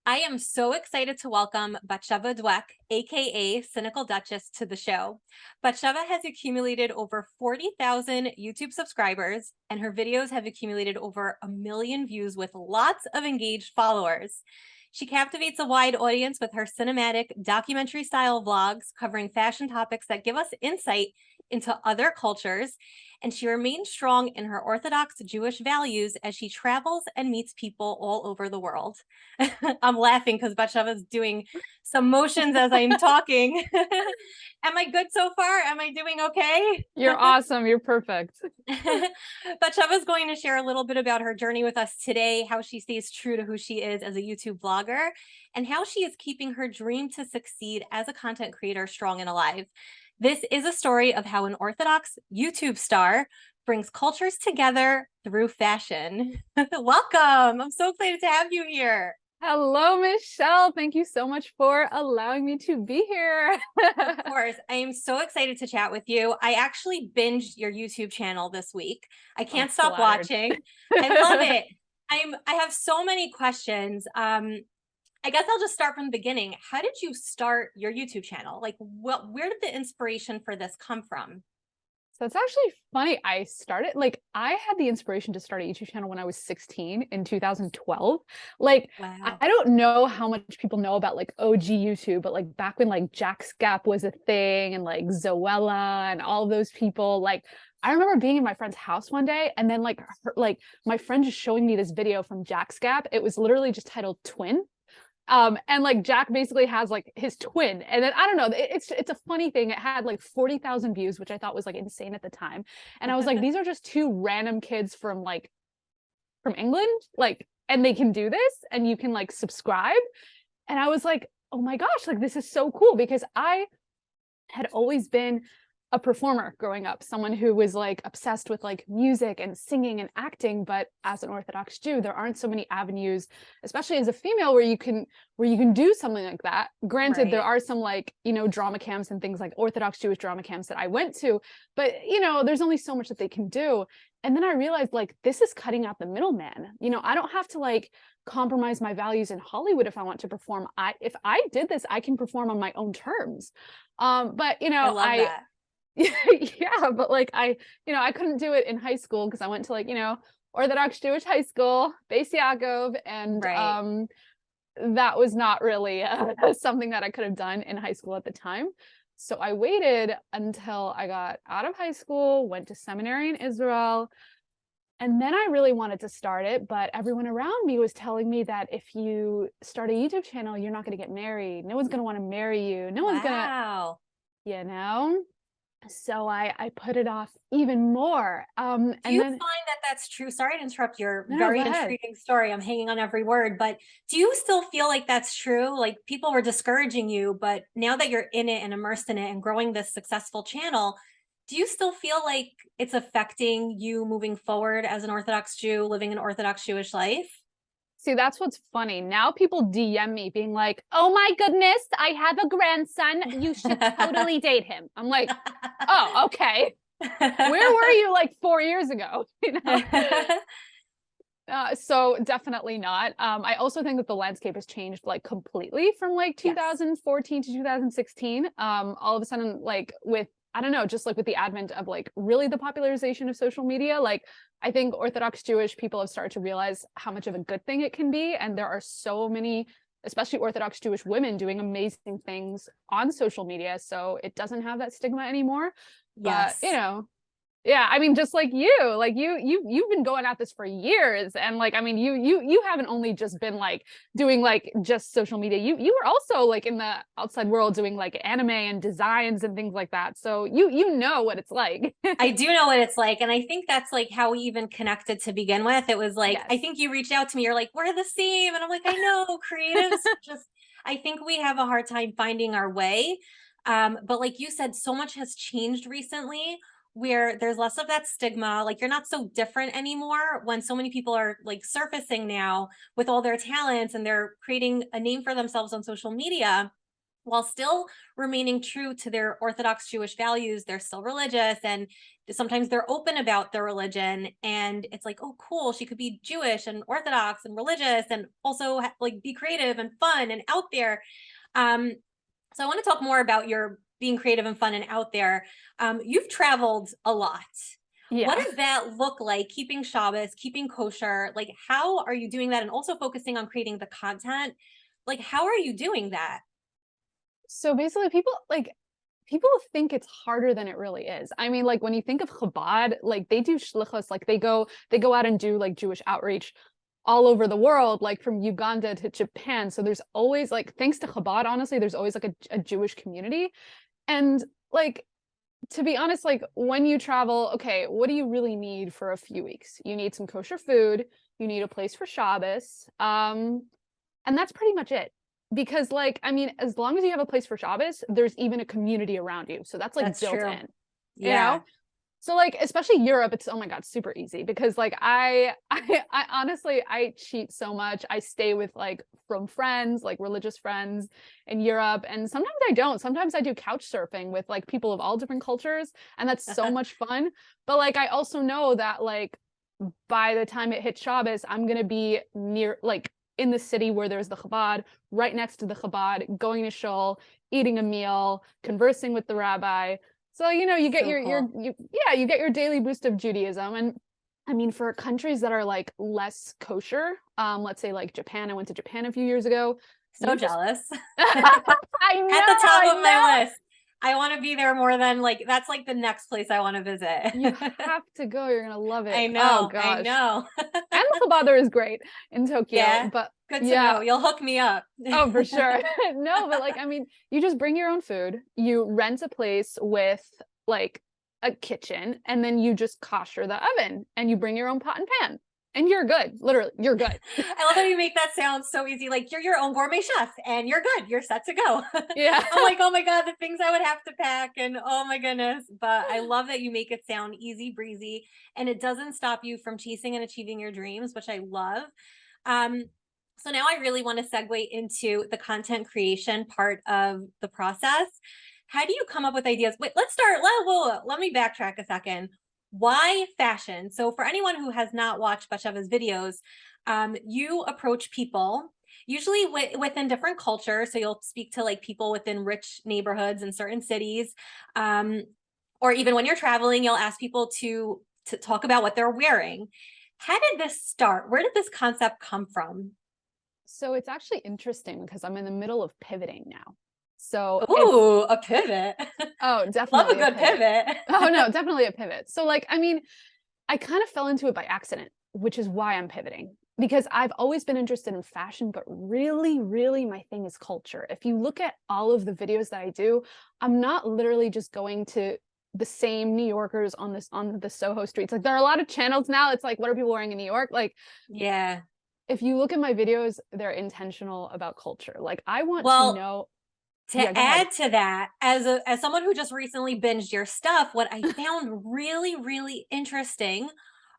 I am so excited to welcome Batsheva, aka Cynical Duchess, to the show. Batsheva has accumulated over 40,000 YouTube subscribers, and her videos have accumulated over 1 million views with lots of engaged followers. She captivates a wide audience with her cinematic documentary style vlogs covering fashion topics that give us insight into other cultures, and she remains strong in her Orthodox Jewish values as she travels and meets people all over the world. I'm laughing because Batsheva's doing some motions as I'm talking. Am I good so far? Am I doing okay? You're awesome. You're perfect. Batsheva's going to share a little bit about her journey with us today, how she stays true to who she is as a YouTube vlogger, and how she is keeping her dream to succeed as a content creator strong and alive. This is a story of how an Orthodox YouTube star brings cultures together through fashion. Welcome. I'm so excited to have you here. Hello, Michelle. Thank you so much for allowing me to be here. Of course. I am so excited to chat with you. I actually binged your YouTube channel this week. I can't stop flattered. watching. I love it. I have so many questions. I guess I'll just start from the beginning. How did you start your YouTube channel? Like, where did the inspiration for this come from? So it's actually funny. I had the inspiration to start a YouTube channel when I was 16 in 2012. Like, Wow. I don't know how much people know about like OG YouTube, but like back when like Jack's Gap was a thing and like Zoella and all of those people, like I remember being in my friend's house one day and then like my friend just showing me this video from Jack's Gap. It was literally just titled Twin. And like Jack basically has like his twin, and then I don't know, it's a funny thing. It had like 40,000 views, which I thought was like insane at the time. And I was like, these are just two random kids from England, like, and they can do this, and you can like subscribe. And I was like, oh my gosh, like this is so cool, because I had always been a performer growing up, someone who was like obsessed with like music and singing and acting. But as an Orthodox Jew, there aren't so many avenues, especially as a female, where you can do something like that. Granted, Right. there are some like, drama camps and things like Orthodox Jewish drama camps that I went to, but there's only so much that they can do. And then I realized like this is cutting out the middleman. I don't have to like compromise my values in Hollywood if I want to perform. If I did this, I can perform on my own terms. But I love that. yeah, but like I couldn't do it in high school because I went to like, Orthodox Jewish high school, Beis Yaakov, and Right. that was not really something that I could have done in high school at the time. So I waited until I got out of high school, went to seminary in Israel, and then I really wanted to start it, but everyone around me was telling me that if you start a YouTube channel, you're not going to get married. No one's going to want to marry you. No one's going to, Wow. you know? So I put it off even more. Do And you then find that that's true? Sorry to interrupt your no, go very ahead. intriguing story. I'm hanging on every word, but do you still feel like that's true? Like people were discouraging you, but now that you're in it and immersed in it and growing this successful channel, do you still feel like it's affecting you moving forward as an Orthodox Jew living an Orthodox Jewish life? See, that's what's funny. Now people DM me being like, "Oh my goodness, I have a grandson. You should totally date him." I'm like, "Oh, okay. Where were you like 4 years ago?" So definitely not. I also think that the landscape has changed like completely from like Yes. 2014 to 2016. All of a sudden, like with I don't know, just like with the advent of like really the popularization of social media, like I think Orthodox Jewish people have started to realize how much of a good thing it can be, and there are so many, especially Orthodox Jewish women, doing amazing things on social media. So it doesn't have that stigma anymore. But Yes. yeah, I mean, just like you've been going at this for years, and like, I mean, you haven't only just been like doing like just social media. You were also like in the outside world doing like anime and designs and things like that. So you know what it's like. I do know what it's like. And I think that's like how we even connected to begin with. It was like, I Yes. think you reached out to me, you're like, we're the same. And I'm like, I know creatives just, I think we have a hard time finding our way. But like you said, so much has changed recently where there's less of that stigma. Like you're not so different anymore when so many people are like surfacing now with all their talents and they're creating a name for themselves on social media. while still remaining true to their Orthodox Jewish values. They're still religious, and sometimes they're open about their religion. And it's like, oh, cool, she could be Jewish and Orthodox and religious and also like be creative and fun and out there. So I want to talk more about your being creative and fun and out there. You've traveled a lot. Yeah. What does that look like, keeping Shabbos, keeping kosher? Like, how are you doing that? And also focusing on creating the content. Like, how are you doing that? So basically people think it's harder than it really is. I mean, like when you think of Chabad, like they do shlichus, like they go out and do like Jewish outreach all over the world, like from Uganda to Japan. So there's always like, thanks to Chabad, honestly, there's always like a Jewish community. And like, to be honest, like when you travel, okay, what do you really need for a few weeks? You need some kosher food, you need a place for Shabbos, and that's pretty much it. Because like, I mean, as long as you have a place for Shabbos, there's even a community around you. So that's like That's built true. in, you Yeah. know? So like, especially Europe, it's, oh my God, super easy because like I honestly, I cheat so much. I stay with like from friends, like religious friends in Europe. And sometimes I don't. Sometimes I do couch surfing with like people of all different cultures. And that's so much fun. But like, I also know that like by the time it hits Shabbos, I'm going to be near, like in the city where there's the Chabad, right next to the Chabad, going to shul, eating a meal, conversing with the rabbi. So, you know, you get So cool. you get your daily boost of Judaism. And I mean, for countries that are like less kosher, let's say like Japan, I went to Japan a few years ago. So You just, jealous. At the top I of know. my list. I want to be there more than like, that's like the next place I want to visit. You have to go. You're gonna love it. I Oh know. I gosh. know. And the Chabad is great in Tokyo, Yeah. but Good to yeah. know. You'll hook me up. Oh, for sure. No, but like, I mean, you just bring your own food, you rent a place with like a kitchen, and then you just kosher the oven and you bring your own pot and pan and you're good. Literally, you're good. I love how you make that sound so easy. Like you're your own gourmet chef and you're good. You're set to go. Yeah. I'm like, oh my God, the things I would have to pack and oh my goodness. But I love that you make it sound easy breezy and it doesn't stop you from chasing and achieving your dreams, which I love. Um, so now I really want to segue into the content creation part of the process. How do you come up with ideas? Wait, let's start. Let me backtrack a second. Why fashion? So for anyone who has not watched Batsheva's videos, you approach people usually within different cultures. So you'll speak to like people within rich neighborhoods in certain cities, or even when you're traveling, you'll ask people to talk about what they're wearing. How did this start? Where did this concept come from? So it's actually interesting because I'm in the middle of pivoting now. So it's, Ooh, a pivot. oh, Love a definitely a good pivot. pivot. Oh no, definitely a pivot. So like, I mean, I kind of fell into it by accident, which is why I'm pivoting. Because I've always been interested in fashion, but really, really my thing is culture. If you look at all of the videos that I do, I'm not literally just going to the same New Yorkers on the Soho streets. Like there are a lot of channels now. It's like, what are people wearing in New York? Like, Yeah. if you look at my videos, they're intentional about culture. Like I want to Well, know. Yeah, to go ahead. add to that, as someone who just recently binged your stuff, what I found really, really interesting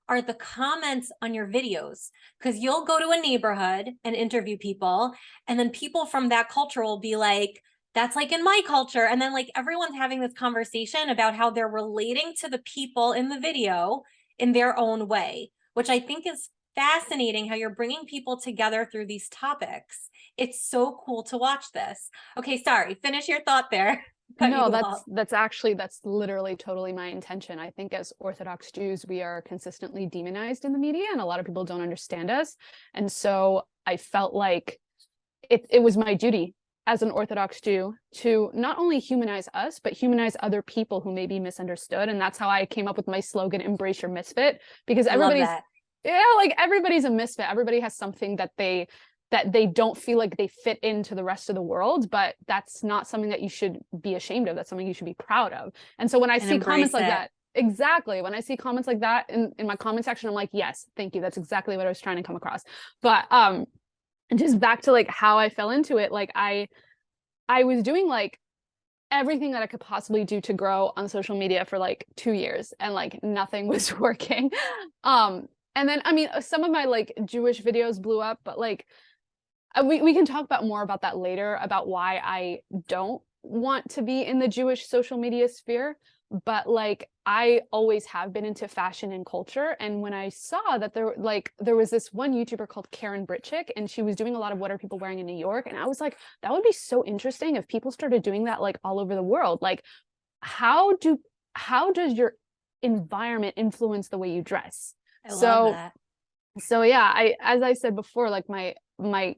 are the comments on your videos, because you'll go to a neighborhood and interview people, and then people from that culture will be like, that's like in my culture. And then like everyone's having this conversation about how they're relating to the people in the video in their own way, which I think is fascinating how you're bringing people together through these topics. It's so cool to watch this. Okay, sorry, finish your thought there. Cut you No, off. that's literally totally my intention. I think as Orthodox Jews, we are consistently demonized in the media, and a lot of people don't understand us. And so I felt like it was my duty as an Orthodox Jew to not only humanize us, but humanize other people who may be misunderstood. And that's how I came up with my slogan, "Embrace your misfit," because I love everybody's, that. yeah, like everybody's a misfit. Everybody has something that they don't feel like they fit into the rest of the world, but that's not something that you should be ashamed of. That's something you should be proud of. And so when I And see comments embrace like it. that, exactly, when I see comments like that in my comment section, I'm like, yes, thank you. That's exactly what I was trying to come across. But and just back to like how I fell into it, like I was doing like everything that I could possibly do to grow on social media for like 2 years, and like nothing was working. And then I mean, some of my like Jewish videos blew up, but like We can talk about more about that later, about why I don't want to be in the Jewish social media sphere. But like, I always have been into fashion and culture. And when I saw that there was this one YouTuber called Karen Britchick, and she was doing a lot of what are people wearing in New York. And I was like, that would be so interesting if people started doing that like all over the world. Like, how does your environment influence the way you dress? I love So that. yeah, as I said before, like my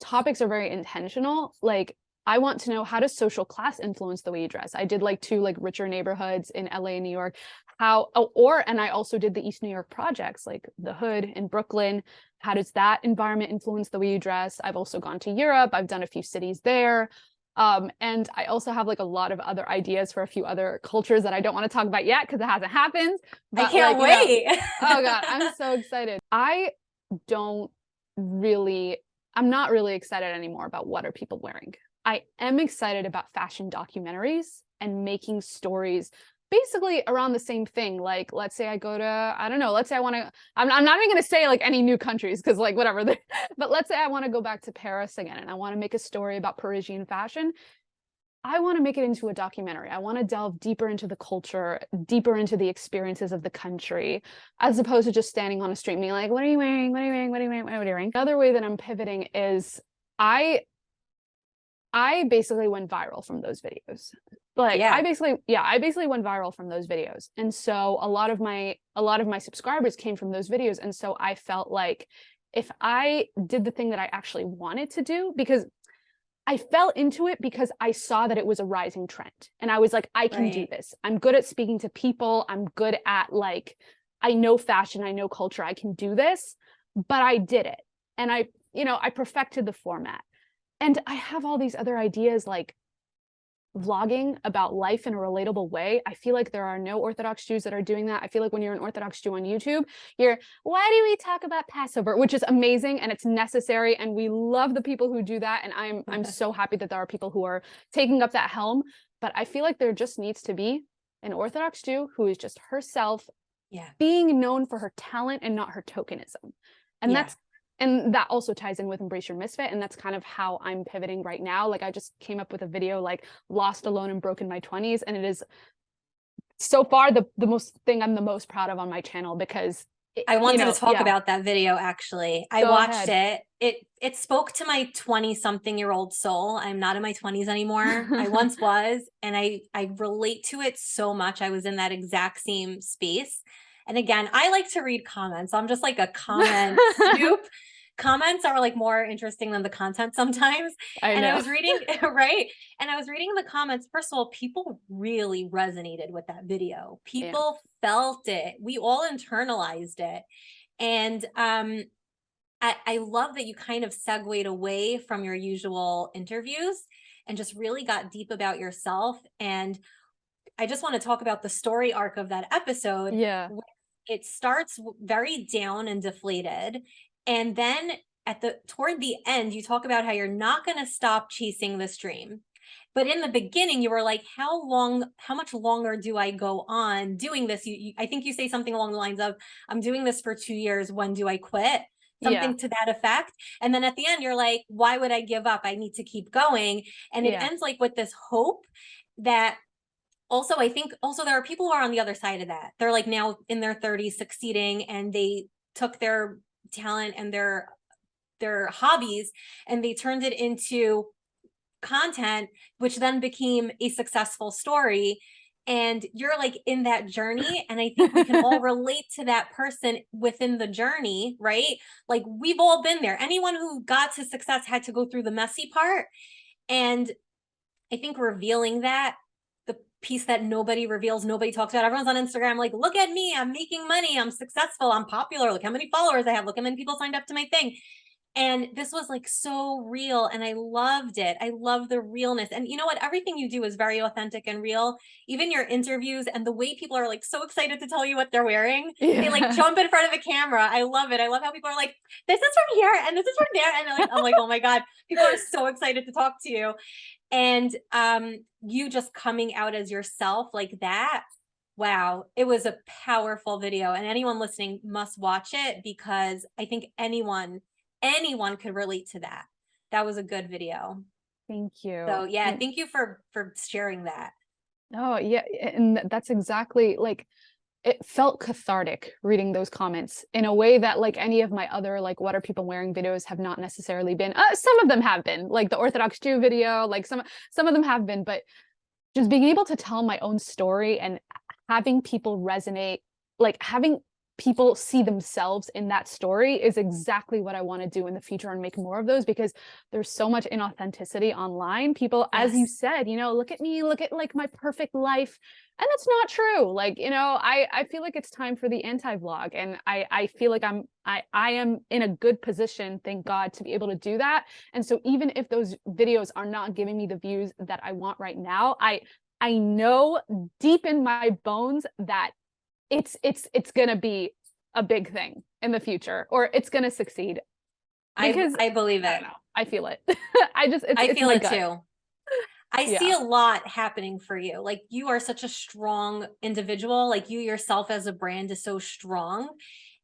topics are very intentional. Like, I want to know, how does social class influence the way you dress? I did like 2 like richer neighborhoods in LA and New York. And I also did the East New York projects, like the Hood in Brooklyn. How does that environment influence the way you dress? I've also gone to Europe. I've done a few cities there. And I also have like a lot of other ideas for a few other cultures that I don't want to talk about yet because it hasn't happened. I But can't like, wait. oh God, I'm so excited. Don't really, I'm not really excited anymore about what are people wearing. I am excited about fashion documentaries and making stories basically around the same thing. Like, let's say I go to, I don't know, let's say I want to, I'm not even going to say like any new countries because like whatever, but let's say I want to go back to Paris again and I want to make a story about Parisian fashion. I want to make it into a documentary. I want to delve deeper into the culture, deeper into the experiences of the country, as opposed to just standing on a street and being like, what are you wearing? What are you wearing? What are you wearing? What are you wearing? Another way that I'm pivoting is I basically went viral from those videos. Like Yeah. I basically went viral from those videos. And so a lot of my subscribers came from those videos. And so I felt like if I did the thing that I actually wanted to do, because I fell into it because I saw that it was a rising trend. And I was like, I can do this. I'm good at speaking to people. I'm good at like, I know fashion, I know culture, I can do this. But I did it. And I perfected the format. And I have all these other ideas like vlogging about life in a relatable way. I feel like there are no Orthodox Jews that are doing that. I feel like when you're an Orthodox Jew on YouTube, why do we talk about Passover? Which is amazing and it's necessary. And we love the people who do that. And I'm so happy that there are people who are taking up that helm. But I feel like there just needs to be an Orthodox Jew who is just herself, being known for her talent and not her tokenism. And that also ties in with Embrace Your Misfit. And that's kind of how I'm pivoting right now. Like I just came up with a video like Lost, Alone, and Broken My 20s. And it is so far the most thing I'm the most proud of on my channel because I wanted to talk about that video actually. I watched it. It spoke to my 20-something-year-old soul. I'm not in my 20s anymore. I once was, and I relate to it so much. I was in that exact same space. And again, I like to read comments. I'm just like a comment snoop. Comments are like more interesting than the content sometimes. I know. I was reading, right? And I was reading the comments. First of all, people really resonated with that video. People felt it. We all internalized it. And I love that you kind of segued away from your usual interviews and just really got deep about yourself. And I just want to talk about the story arc of that episode. Yeah. It starts very down and deflated. And then toward the end, you talk about how you're not going to stop chasing this dream. But in the beginning, you were like, how much longer do I go on doing this? I think you say something along the lines of, I'm doing this for 2 years. When do I quit? Something to that effect. And then at the end, you're like, why would I give up? I need to keep going. And it ends like with this hope that also, I think also there are people who are on the other side of that. They're like now in their 30s succeeding, and they took their talent and their hobbies and they turned it into content, which then became a successful story. And you're like in that journey. And I think we can all relate to that person within the journey, right? Like we've all been there. Anyone who got to success had to go through the messy part. And I think revealing that, the piece that nobody reveals, nobody talks about. Everyone's on Instagram like, look at me, I'm making money, I'm successful, I'm popular, look how many followers I have, look how many people signed up to my thing. And this was like so real, and I loved it. I love the realness. And you know what? Everything you do is very authentic and real. Even your interviews and the way people are like so excited to tell you what they're wearing. They like jump in front of the camera. I love it. I love how people are like, this is from here and this is from there. And like, I'm like, oh my God, people are so excited to talk to you. And you just coming out as yourself like that. Wow, it was a powerful video, and anyone listening must watch it because I think anyone could relate to that. That was a good video. Thank you. So yeah, thank you for sharing that. Oh yeah, and that's exactly like, it felt cathartic reading those comments in a way that like any of my other like what are people wearing videos have not necessarily been. Some of them have been, like the Orthodox Jew video, like some of them have been, but just being able to tell my own story and having people resonate, like having people see themselves in that story is exactly what I want to do in the future and make more of those, because there's so much inauthenticity online. People, as you Yes. said, look at me, look at like my perfect life. And that's not true. Like, I feel like it's time for the anti-vlog. And I feel like I am in a good position, thank God, to be able to do that. And so even if those videos are not giving me the views that I want right now, I know deep in my bones that it's gonna be a big thing in the future, or it's gonna succeed, because I believe I it. don't know, I feel it. I just I it's feel my it gut. too. I see Yeah. a lot happening for you. Like you are such a strong individual. Like you yourself as a brand is so strong.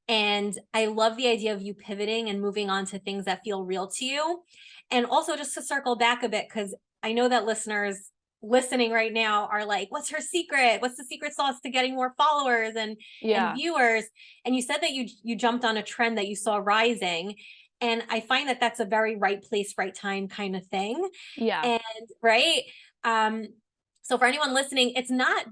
And I love the idea of you pivoting and moving on to things that feel real to you. And also just to circle back a bit, because I know that listeners listening right now are like, what's her secret? What's the secret sauce to getting more followers and Yeah. viewers? And you said that you jumped on a trend that you saw rising. And I find that that's a very right place, right time kind of thing. Yeah. And right. Um, so for anyone listening, it's not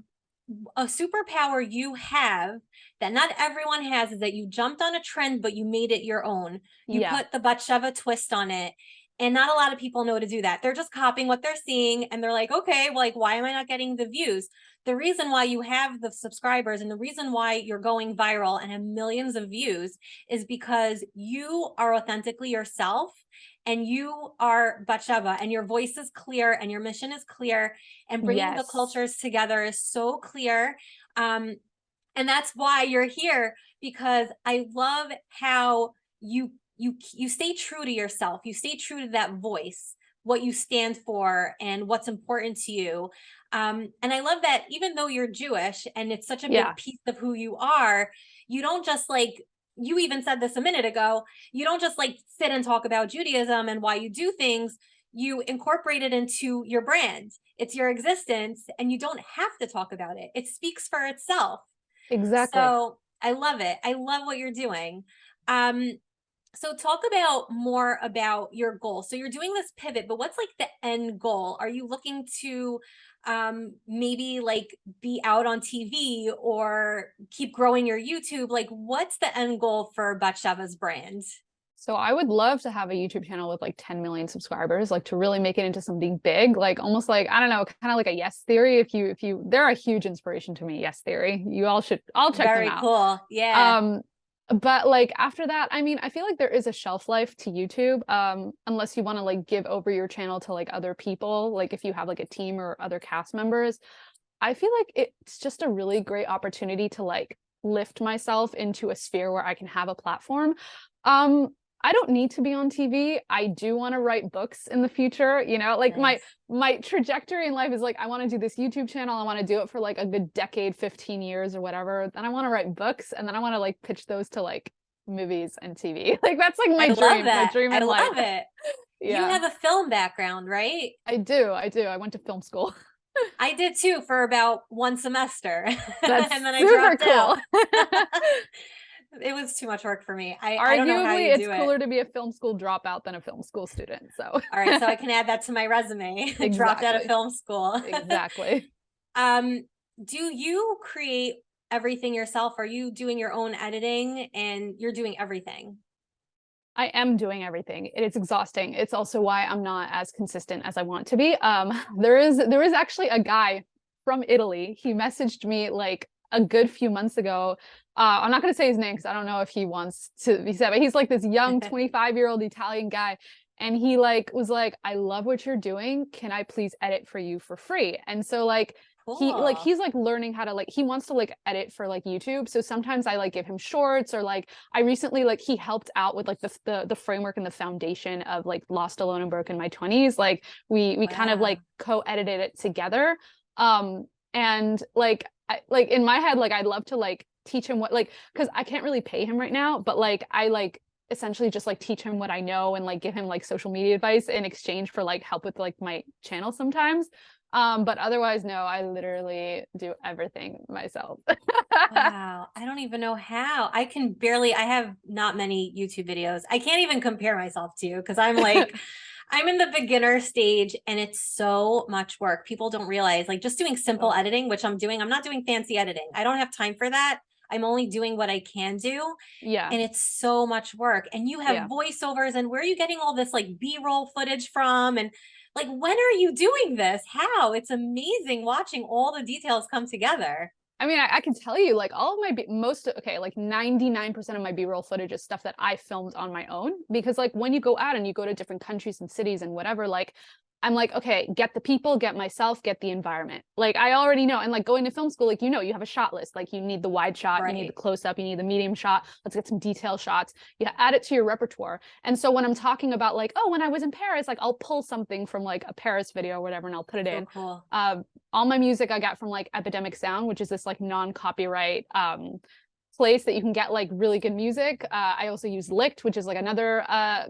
a superpower you have that not everyone has, is that you jumped on a trend, but you made it your own. You Yeah. put the Batsheva twist on it. And not a lot of people know to do that. They're just copying what they're seeing. And they're like, okay, well, like, why am I not getting the views? The reason why you have the subscribers and the reason why you're going viral and have millions of views is because you are authentically yourself and you are Batsheva and your voice is clear and your mission is clear and bringing the Yes. cultures together is so clear. And that's why you're here, because I love how you stay true to yourself. You stay true to that voice, what you stand for and what's important to you. And I love that even though you're Jewish and it's such a Yeah. big piece of who you are, you don't just like, you even said this a minute ago, you don't just like sit and talk about Judaism and why you do things. You incorporate it into your brand. It's your existence and you don't have to talk about it. It speaks for itself. Exactly. So I love it. I love what you're doing. Um, so talk about more about your goal. So you're doing this pivot, but what's like the end goal? Are you looking to maybe like be out on TV or keep growing your YouTube? Like what's the end goal for Batsheva's brand? So I would love to have a YouTube channel with like 10 million subscribers, like to really make it into something big, like almost like, I don't know, kind of like a Yes Theory. If you, they're a huge inspiration to me, Yes Theory. You all should, I'll check them Very out. cool. Yeah. Um, but like after that, I mean, I feel like there is a shelf life to YouTube, unless you want to like give over your channel to like other people, like if you have like a team or other cast members. I feel like it's just a really great opportunity to like lift myself into a sphere where I can have a platform. Um, I don't need to be on TV. I do want to write books in the future, like my Nice. my trajectory in life is like I want to do this YouTube channel. I want to do it for like a good decade, 15 years or whatever. Then I want to write books and then I want to like pitch those to like movies and TV. Like that's like I love my that. dream I in life. love it. You Yeah. have a film background, right? I do. I do. I went to film school. I did too for about one semester That's and then I super dropped out. cool. It was too much work for me. I don't know how Arguably, you it's do it. cooler to be a film school dropout than a film school student. So All right, so I can add that to my resume. Dropped out of exactly. film school. Exactly. um, do you create everything yourself? Are you doing your own editing and you're doing everything? I am doing everything. It is exhausting. It's also why I'm not as consistent as I want to be. There is actually a guy from Italy. He messaged me like a good few months ago. I'm not gonna say his name because I don't know if he wants to be said, but he's like this young 25-year-old Italian guy. And he like was like, I love what you're doing. Can I please edit for you for free? And so like Cool. he's like learning how to like he wants to like edit for like YouTube. So sometimes I like give him shorts, or like I recently like he helped out with like the framework and the foundation of like Lost Alone and Broken My 20s. Like we kind of Wow. like co-edited it together. And like like in my head, like I'd love to like teach him what like because I can't really pay him right now, but like I like essentially just like teach him what I know and like give him like social media advice in exchange for like help with like my channel sometimes. But otherwise, no, I literally do everything myself. Wow. I don't even know how. I have not many YouTube videos. I can't even compare myself to you because I'm like, I'm in the beginner stage and it's so much work. People don't realize like just doing simple Oh, editing, which I'm doing. I'm not doing fancy editing. I don't have time for that. I'm only doing what I can do. yeah. And it's so much work. And you have Yeah. voiceovers, and where are you getting all this like B-roll footage from? And like, when are you doing this? How? It's amazing watching all the details come together. I mean, I can tell you, like, all of my okay, like 99% of my B-roll footage is stuff that I filmed on my own. Because, like, when you go out and you go to different countries and cities and whatever, like, I'm like, okay, get the people, get myself, get the environment. Like, I already know. And like going to film school, like, you have a shot list. Like, you need the wide shot, you need the Right. close up, you need the medium shot. Let's get some detail shots. You add it to your repertoire. And so when I'm talking about like, oh, when I was in Paris, like, I'll pull something from like a Paris video or whatever, and I'll put it So in. cool. All my music I got from like Epidemic Sound, which is this like non-copyright place that you can get like really good music. I also use Licked, which is like another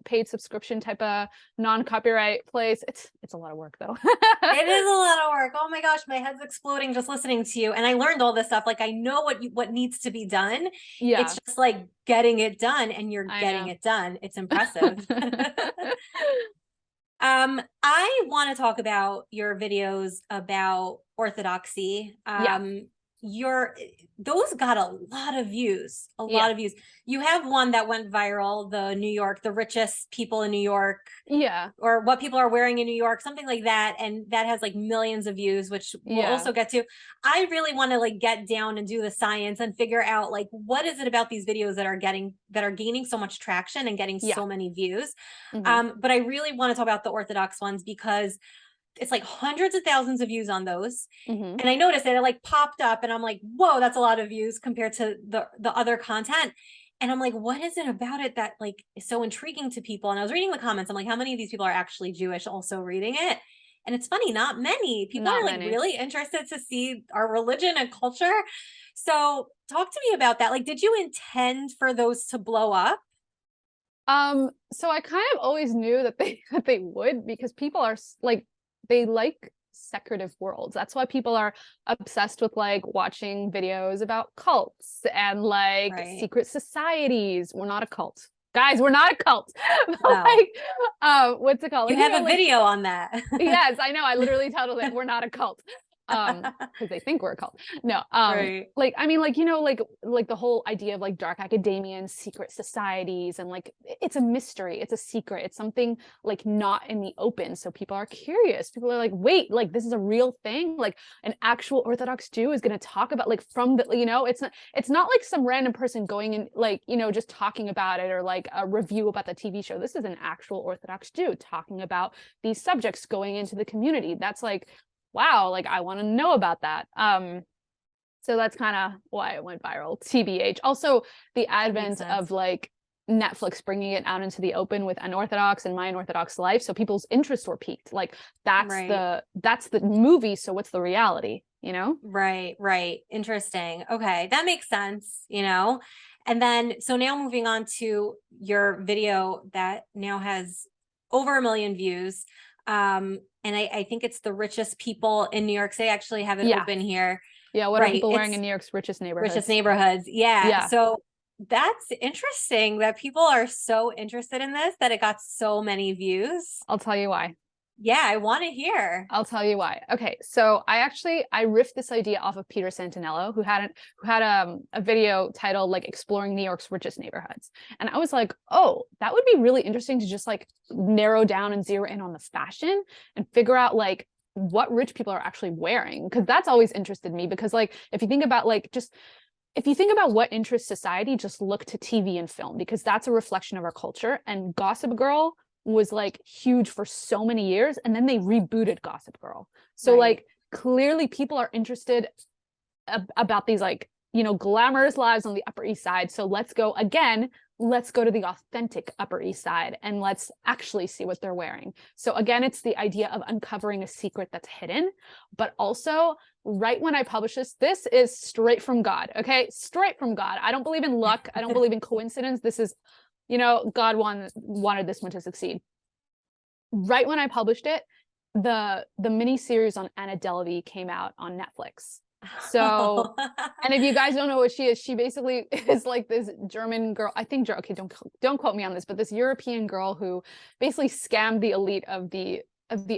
paid subscription type of non-copyright place. It's a lot of work though. It is a lot of work. Oh my gosh, my head's exploding just listening to you. And I learned all this stuff. Like I know what needs to be done. Yeah, It's just like getting it done, and you're I getting know. it done. It's impressive. I want to talk about your videos about orthodoxy. Yeah, Your those got a lot of views, a lot yeah, of views. You have one that went viral, the richest people in New York, yeah, or what people are wearing in New York, something like that. And that has like millions of views, which we'll yeah, also get to. I really want to like get down and do the science and figure out like what is it about these videos that are gaining so much traction and getting yeah. so many views. Hmm. But I really want to talk about the Orthodox ones because it's like hundreds of thousands of views on those. Hmm. And I noticed that it like popped up and I'm like, whoa, that's a lot of views compared to the other content. And I'm like, what is it about it that like is so intriguing to people? And I was reading the comments. I'm like, how many of these people are actually Jewish also reading it? And it's funny, not many. People Not are like many. really interested to see our religion and culture. So talk to me about that. Like, did you intend for those to blow up? So I kind of always knew that they would, because people are like, they like secretive worlds. That's why people are obsessed with like watching videos about cults and like Right. secret societies. We're not a cult. Guys, we're not a cult. But No, like, what's it called? you Like, have a like, video on that. yes, I know. I literally titled it "We're Not a Cult," because they think we're a cult. No, Right. like I mean, like like the whole idea of like dark academia and secret societies, and like it's a mystery, it's a secret, it's something like not in the open. So people are curious. People are like, wait, like this is a real thing. Like an actual Orthodox Jew is going to talk about like from the it's not like some random person going and like just talking about it, or like a review about the TV show. This is an actual Orthodox Jew talking about these subjects going into the community. That's like, wow, like I want to know about that. So that's kind of why it went viral, TBH. Also, the That makes advent sense. of like Netflix bringing it out into the open with Unorthodox and My Unorthodox Life, so people's interests were piqued. Like Right. that's the movie, so what's the reality, you know? Right, right. Interesting. Okay, that makes sense. And then, so now moving on to your video that now has over 1 million views. And I think it's the richest people in New York City. I actually have it Yeah. open here. Yeah, what are Right. people wearing It's in New York's richest richest neighborhoods? neighborhoods. Yeah. Yeah, So that's interesting that people are so interested in this that it got so many views. I'll tell you why. Yeah, I want to hear. I'll tell you why. Okay, so I riffed this idea off of Peter Santinello, who had a video titled like "Exploring New York's Richest Neighborhoods," and I was like, oh, that would be really interesting to just like narrow down and zero in on the fashion and figure out like what rich people are actually wearing, because that's always interested me. Because like if you think about what interests society, just look to TV and film, because that's a reflection of our culture. And Gossip Girl was like huge for so many years, and then they rebooted Gossip Girl. So Right. like clearly people are interested about these like glamorous lives on the Upper East Side. So let's go to the authentic Upper East Side and let's actually see what they're wearing. So again, it's the idea of uncovering a secret that's hidden, but also right when I publish this is straight from God. Okay, straight from God. I don't believe in luck. I don't believe in coincidence. This is you know, God wanted this one to succeed. Right when I published it, the mini series on Anna Delvey came out on Netflix. So, and if you guys don't know what she is, she basically is like this German girl. I think, okay, don't quote me on this, but this European girl who basically scammed the elite of the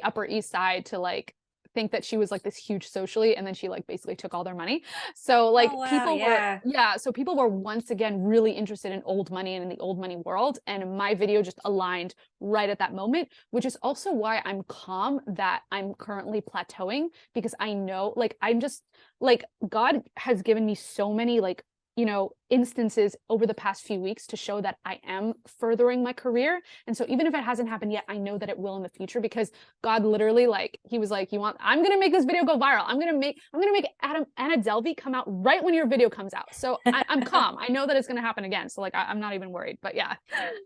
Upper East Side to like think that she was like this huge socially, and then she like basically took all their money. So like Oh, wow, people were, yeah. yeah, so people were once again really interested in old money and in the old money world, and my video just aligned right at that moment, which is also why I'm calm that I'm currently plateauing, because I know, like, I'm just like, God has given me so many like, you know, instances over the past few weeks to show that I am furthering my career. And so even if it hasn't happened yet, I know that it will in the future, because God literally, like, he was like, I'm going to make this video go viral. I'm going to make Anna Delvey come out right when your video comes out. So I'm calm. I know that it's going to happen again. So like, I'm not even worried, but yeah.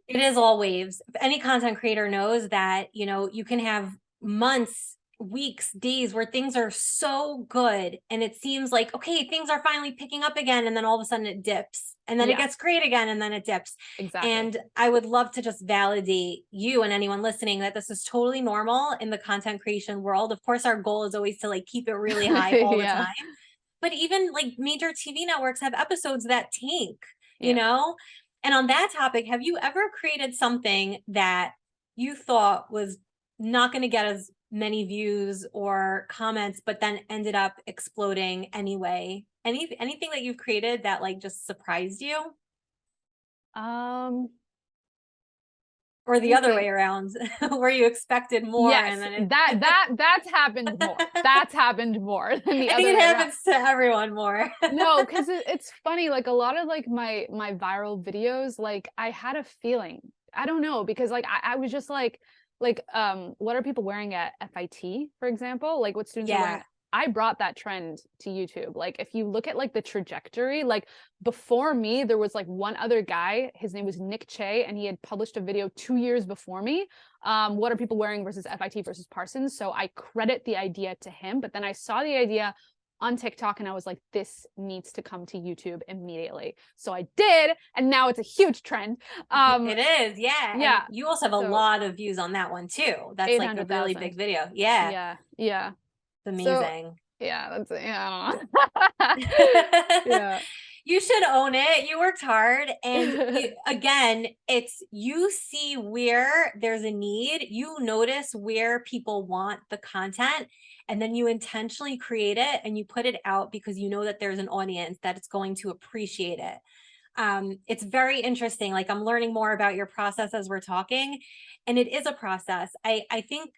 It is all waves. Any content creator knows that, you know, you can have months, weeks, days where things are so good and it seems like, okay, things are finally picking up again, and then all of a sudden it dips, and then it gets great again, and then it dips. Exactly. And I would love to just validate you and anyone listening that this is totally normal in the content creation world. Of course, our goal is always to like keep it really high all the time, but even like major TV networks have episodes that tank, you know? And on that topic, have you ever created something that you thought was not going to get as many views or comments, but then ended up exploding anyway? Anything that you've created that like just surprised you? Or the other way around, where you expected more, yes, and then that's happened more. That's happened more than the I other think way it around. happens to everyone more. No, because it's funny, like a lot of like my viral videos, like I had a feeling, I don't know, because like I was just like what are people wearing at FIT, for example, like what students are wearing. I brought that trend to YouTube. Like if you look at like the trajectory, like before me there was like one other guy, his name was Nick Che, and he had published a video 2 years before me, what are people wearing versus FIT versus Parsons. So I credit the idea to him, but then I saw the idea on TikTok and I was like, this needs to come to YouTube immediately. So I did, and now it's a huge trend. It is, yeah. Yeah. And you also have a lot of views on that one too. That's like a really big video. Yeah. Yeah. It's So amazing. yeah, that's it. Yeah, I don't know. Yeah. You should own it. You worked hard. And again, it's you see where there's a need, you notice where people want the content, and then you intentionally create it and you put it out because you know that there's an audience that it's going to appreciate it. It's very interesting. Like I'm learning more about your process as we're talking, and it is a process. I think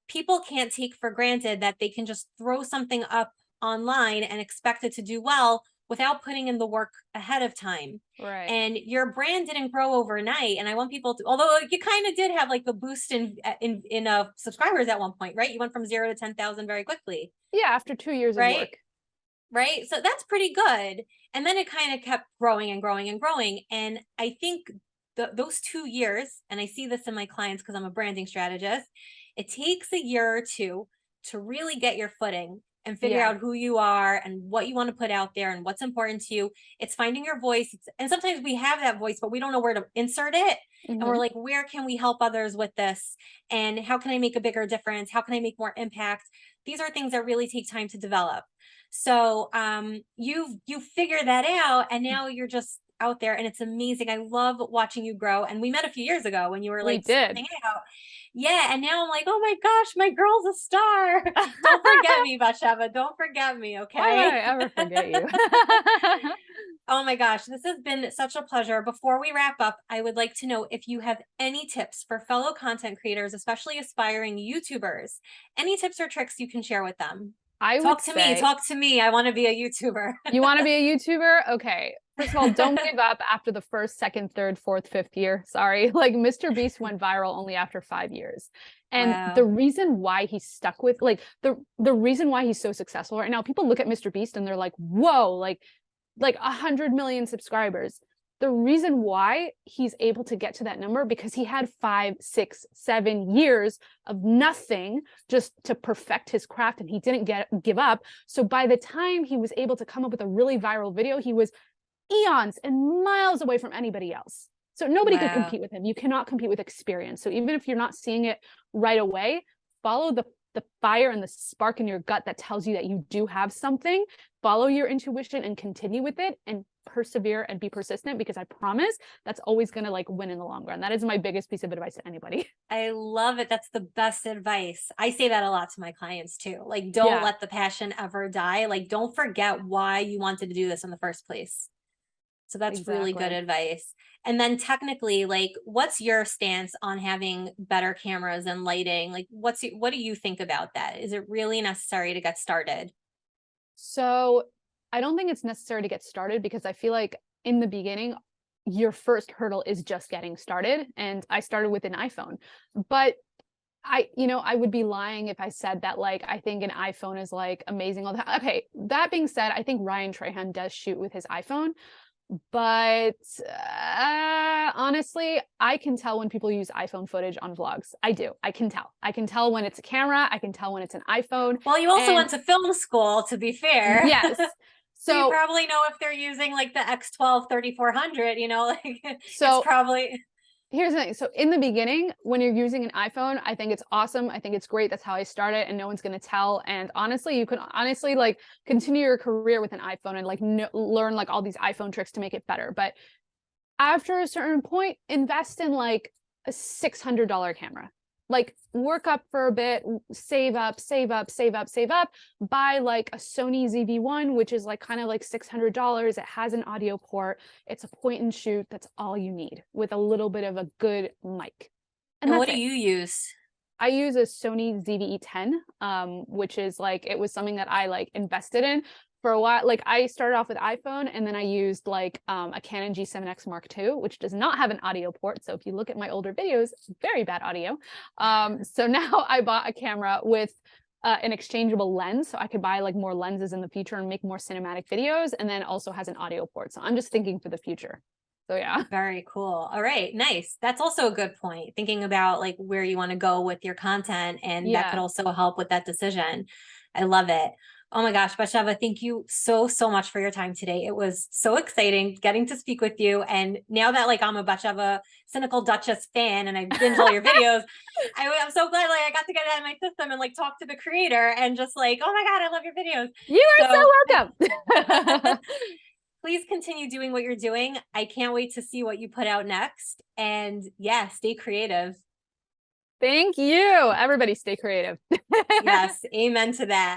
people can't take for granted that they can just throw something up online and expect it to do well without putting in the work ahead of time. Right. And your brand didn't grow overnight. And I want people to, although you kind of did have like a boost in subscribers at one point, right? You went from 0 to 10,000 very quickly. Yeah, after 2 years of work. Right. So that's pretty good. And then it kind of kept growing and growing and growing. And I think those 2 years, and I see this in my clients because I'm a branding strategist, it takes a year or two to really get your footing and figure out who you are and what you want to put out there and what's important to you. It's finding your voice. And sometimes we have that voice, but we don't know where to insert it. And we're like, where can we help others with this? And how can I make a bigger difference? How can I make more impact? These are things that really take time to develop. So you figure that out, and now you're just out there, and it's amazing. I love watching you grow. And we met a few years ago when you were like starting out. Yeah, and now I'm like, oh my gosh, my girl's a star. Don't forget me, Batsheva. Don't forget me, okay? Why would I ever forget you? Oh my gosh, this has been such a pleasure. Before we wrap up, I would like to know if you have any tips for fellow content creators, especially aspiring YouTubers. Any tips or tricks you can share with them? Talk to me. I want to be a YouTuber. You want to be a YouTuber? Okay. First of all, don't give up after the first, second, third, fourth, fifth year. Sorry. Like Mr. Beast went viral only after 5 years. And the reason why he's stuck with like the reason why he's so successful right now, people look at Mr. Beast and they're like, whoa, like 100 million subscribers. The reason why he's able to get to that number, because he had 5, 6, 7 years of nothing just to perfect his craft, and he didn't give up. So by the time he was able to come up with a really viral video, he was eons and miles away from anybody else. So nobody could Wow. compete with him. You cannot compete with experience. So even if you're not seeing it right away, follow the fire and the spark in your gut that tells you that you do have something. Follow your intuition and continue with it and persevere and be persistent, because I promise that's always going to like win in the long run. That is my biggest piece of advice to anybody. I love it. That's the best advice. I say that a lot to my clients too. Like, don't Yeah, let the passion ever die. Like, don't forget why you wanted to do this in the first place. So that's really good exactly. advice. And then technically, like, what's your stance on having better cameras and lighting? Like, what do you think about that? Is it really necessary to get started? So I don't think it's necessary to get started, because I feel like in the beginning, your first hurdle is just getting started. And I started with an iPhone. But I would be lying if I said that like I think an iPhone is like amazing all the time. Okay, that being said, I think Ryan Trahan does shoot with his iPhone, but honestly, I can tell when people use iPhone footage on vlogs. I do. I can tell. I can tell when it's a camera. I can tell when it's an iPhone. Well, you also And went to film school, to be fair. yes. So you So probably know if they're using like the X12 3400, like it's so probably here's the thing. So in the beginning, when you're using an iPhone, I think it's awesome. I think it's great. That's how I started, and no one's going to tell. And honestly, you can honestly like continue your career with an iPhone and like learn like all these iPhone tricks to make it better. But after a certain point, invest in like a $600 camera. Like work up for a bit, save up, save up, save up, save up, buy like a Sony ZV-1, which is like kind of like $600. It has an audio port. It's a point and shoot. That's all you need, with a little bit of a good mic. And And what that's do it. you use? I use a Sony ZV-E10, which is like, it was something that I like invested in for a while. Like I started off with iPhone, and then I used like a Canon G7X Mark II, which does not have an audio port. So if you look at my older videos, very bad audio. So now I bought a camera with an exchangeable lens, so I could buy like more lenses in the future and make more cinematic videos, and then also has an audio port. So I'm just thinking for the future. So yeah. Very cool. All right, nice. That's also a good point. Thinking about like where you want to go with your content, and that could Yeah. also help with that decision. I love it. Oh my gosh, Batsheva, thank you so much for your time today. It was so exciting getting to speak with you. And now that like I'm a Batsheva Cynical Duchess fan and I binge all your videos, I'm so glad like I got to get it out of my system and like talk to the creator and just like, oh my God, I love your videos. You are So so welcome. please continue doing what you're doing. I can't wait to see what you put out next. And yeah, stay creative. Thank you. Everybody stay creative. Yes, amen to that.